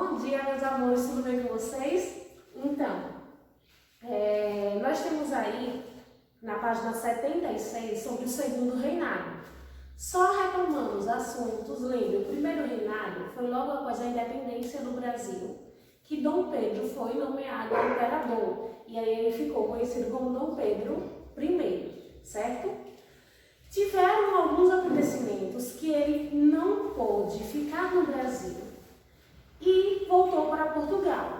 Bom dia, meus amores, tudo bem com vocês? Então, nós temos aí na página 76 sobre o segundo reinado. Só retomando os assuntos, lembre, o primeiro reinado foi logo após a independência do Brasil, que Dom Pedro foi nomeado imperador, e aí ele ficou conhecido como Dom Pedro I, certo? Tiveram alguns acontecimentos que ele não pôde ficar no Brasil e voltou para Portugal.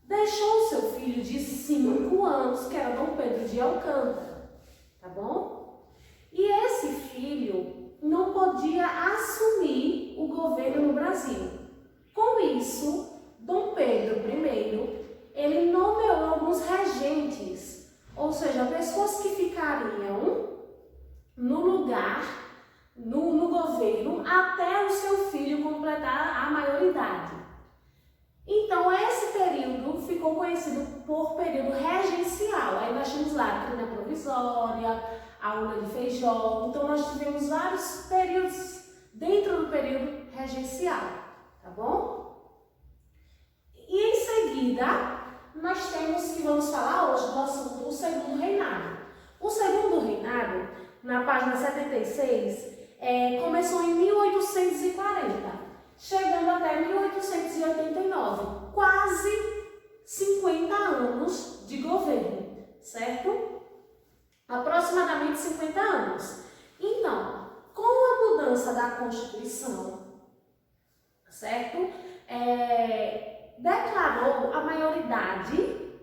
Deixou seu filho de 5 anos, que era Dom Pedro de Alcântara, tá bom? E esse filho não podia assumir o governo no Brasil. Com isso, Dom Pedro I, ele nomeou alguns regentes, ou seja, pessoas que ficariam no lugar, no governo, até o seu filho completar a maioridade. Então, esse período ficou conhecido por período regencial. Aí nós temos lá a trina provisória, a urna de Feijó. Então, nós tivemos vários períodos dentro do período regencial, tá bom? E em seguida, nós temos que vamos falar hoje do assunto do segundo reinado. O segundo reinado, na página 76, começou em 1840, chegando até 1889, quase 50 anos de governo, certo? Aproximadamente 50 anos. Então, com a mudança da Constituição, certo? Declarou a maioridade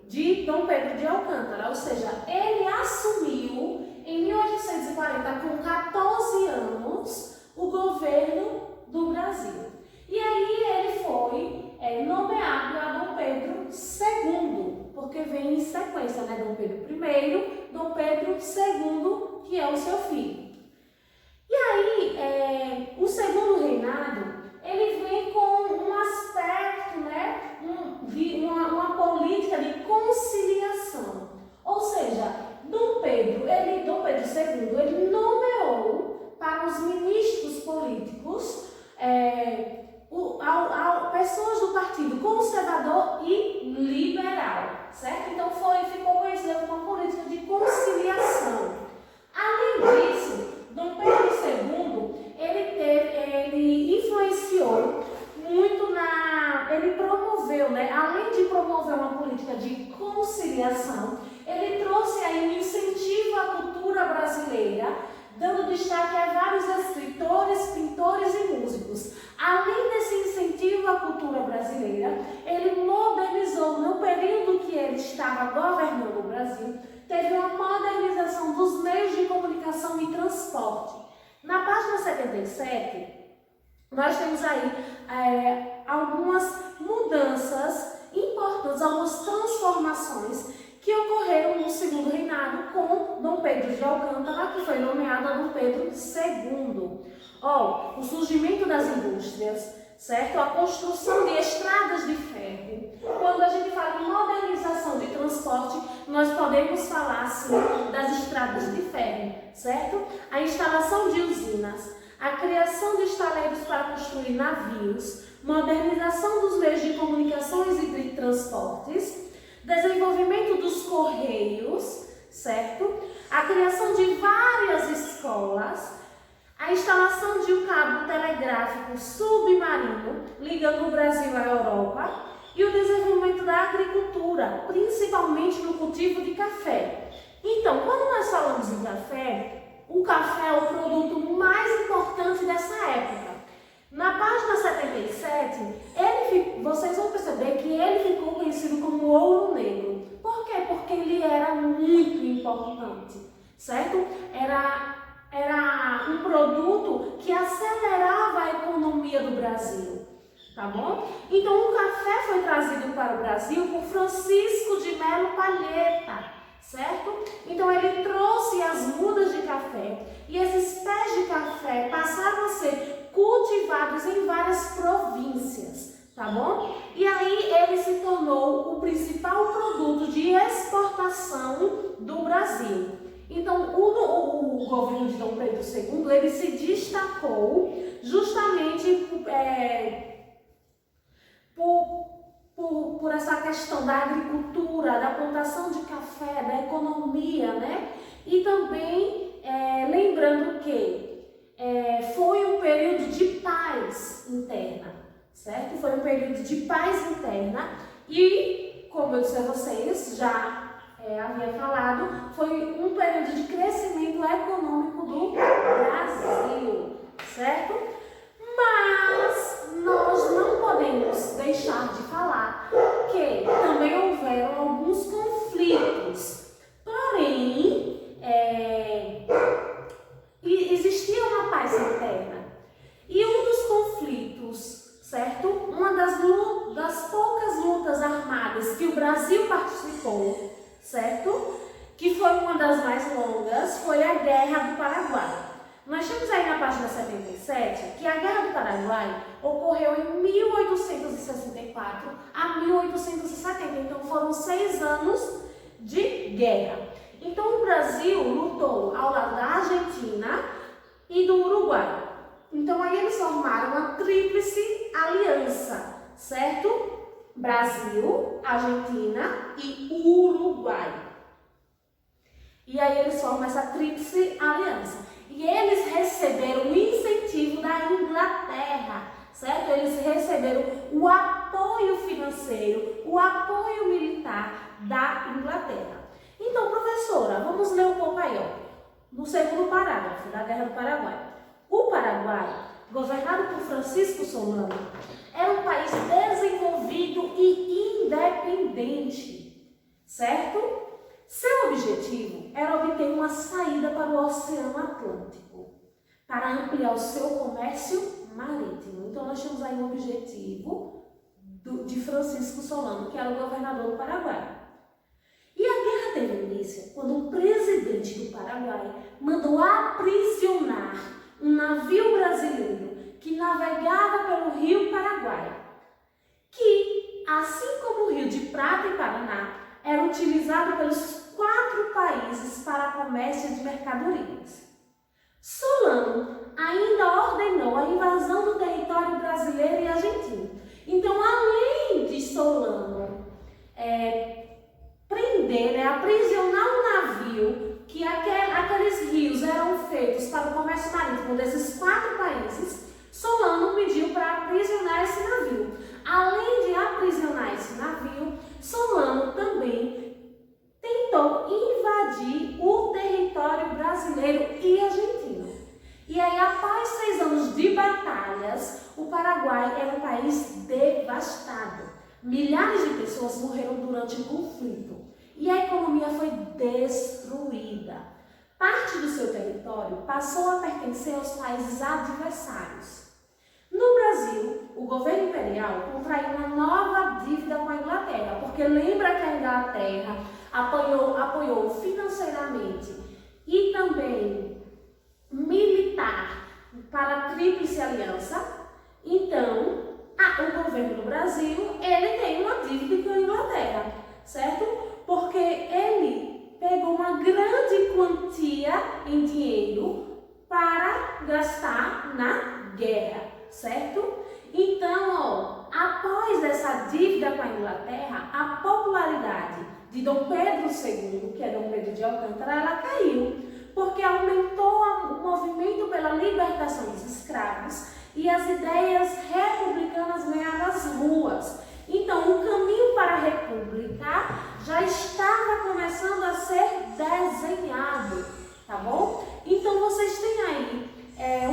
de Dom Pedro de Alcântara, ou seja, ele assumiu em 1840, com 14 anos, o governo do Brasil. E aí ele foi nomeado a Dom Pedro II, porque vem em sequência, né? Dom Pedro I, Dom Pedro II, que é o seu filho. E aí, o segundo reinado, ele vem com um aspecto, né? Uma política de conciliação. Ou seja, Dom Pedro II, ele nomeou para os ministros políticos pessoas do Partido Conservador e Liberal, certo? Então ficou conhecida como uma política de conciliação. Além disso, Dom Pedro II, ele influenciou muito ele promoveu, né? Além de promover uma política de conciliação, ele trouxe aí um incentivo à cultura brasileira, dando destaque a vários escritores, pintores e músicos. Além desse incentivo à cultura brasileira, ele modernizou, no período que ele estava governando o Brasil, teve uma modernização dos meios de comunicação e transporte. Na página 77, nós temos aí algumas mudanças importantes, algumas transformações que ocorreram no segundo reinado com Dom Pedro de Alcântara, que foi nomeado a Dom Pedro II. O surgimento das indústrias, certo? A construção de estradas de ferro. Quando a gente fala em modernização de transporte, nós podemos falar, assim, das estradas de ferro, certo? A instalação de usinas, a criação de estaleiros para construir navios, modernização dos meios de comunicações e de transportes, desenvolvimento dos correios, certo? A criação de várias escolas, a instalação de um cabo telegráfico submarino ligando o Brasil à Europa e o desenvolvimento da agricultura, principalmente no cultivo de café. Então, quando nós falamos em café, o café é o produto mais importante dessa época. Na página 77, vocês vão perceber que ele ficou conhecido como ouro negro. Por quê? Porque ele era muito importante, certo? Era um produto que acelerava a economia do Brasil, tá bom? Então, o café foi trazido para o Brasil por Francisco de Melo Palheta, certo? Então, ele trouxe as mudas de café e esses pés de café passaram a ser cultivados em várias províncias, tá bom? E aí ele se tornou o principal produto de exportação do Brasil. Então, o governo de Dom Pedro II, ele se destacou justamente por essa questão da agricultura, da plantação de café, da economia, né? E também lembrando que foi um período de paz interna, certo? Foi um período de paz interna e, como eu disse a vocês, já havia falado, foi um período de crescimento econômico do Brasil, certo? Mas nós não podemos deixar de falar que também houveram alguns conflitos, porém existia uma paz interna. E um dos conflitos, certo? Uma das poucas lutas armadas que o Brasil participou, certo? Que foi uma das mais longas, foi a Guerra do Paraguai. Nós temos aí na página 77 que a Guerra do Paraguai ocorreu em 1864 a 1870, então foram 6 anos de guerra. Então o Brasil lutou ao lado da Argentina e do Uruguai. Então aí eles formaram uma tríplice aliança, certo? Brasil, Argentina e Uruguai. E aí eles formam essa tríplice aliança. E eles receberam o incentivo da Inglaterra, certo? Eles receberam o apoio financeiro, o apoio militar da Inglaterra. Então, professora, vamos ler um pouco aí, ó, no segundo parágrafo da Guerra do Paraguai. O Paraguai, governado por Francisco Solano, era um país desenvolvido e independente, certo? Seu objetivo era obter uma saída para o Oceano Atlântico, para ampliar o seu comércio marítimo. Então, nós temos aí um objetivo de Francisco Solano, que era o governador do Paraguai. E a guerra teve início quando o presidente do Paraguai mandou aprisionar um navio brasileiro que navegava pelo Rio Paraguai, que, assim como o Rio de Prata e Paraná, era utilizado pelos 4 países para comércio de mercadorias. Solano ainda ordenou a invasão do território brasileiro e argentino. Então, além de Solano prender, aprisionar um navio, que aqueles rios eram feitos para o comércio marítimo desses 4 países, Solano pediu para aprisionar esse navio. Além de aprisionar esse navio, Solano também tentou invadir o território brasileiro e argentino. E aí, após 6 anos de batalhas, o Paraguai era um país devastado. Milhares de pessoas morreram durante o conflito e a economia foi destruída. Parte do seu território passou a pertencer aos países adversários. No Brasil, o governo imperial contraiu uma nova dívida com a Inglaterra, porque lembra que a Inglaterra apoiou financeiramente e também militar para a Tríplice Aliança. Então, o governo do Brasil, ele tem uma dívida com a Inglaterra, certo? Porque ele pegou uma grande quantia em dinheiro para gastar na guerra, certo? Então, após essa dívida com a Inglaterra, a popularidade de Dom Pedro II, que é Dom Pedro de Alcântara, ela caiu, porque aumentou o movimento pela libertação dos escravos e as ideias republicanas ganharam as ruas. Então, o caminho para a república já estava começando a ser desenhado, tá bom? Então, vocês têm aí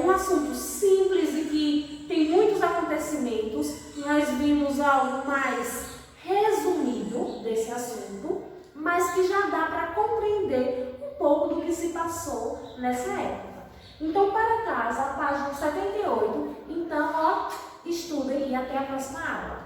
um assunto simples e que tem muitos acontecimentos. Nós vimos algo mais resumido desse assunto, mas que já dá para compreender um pouco do que se passou nessa época. Então, para casa, a página 78. Então, estudem e até a próxima aula.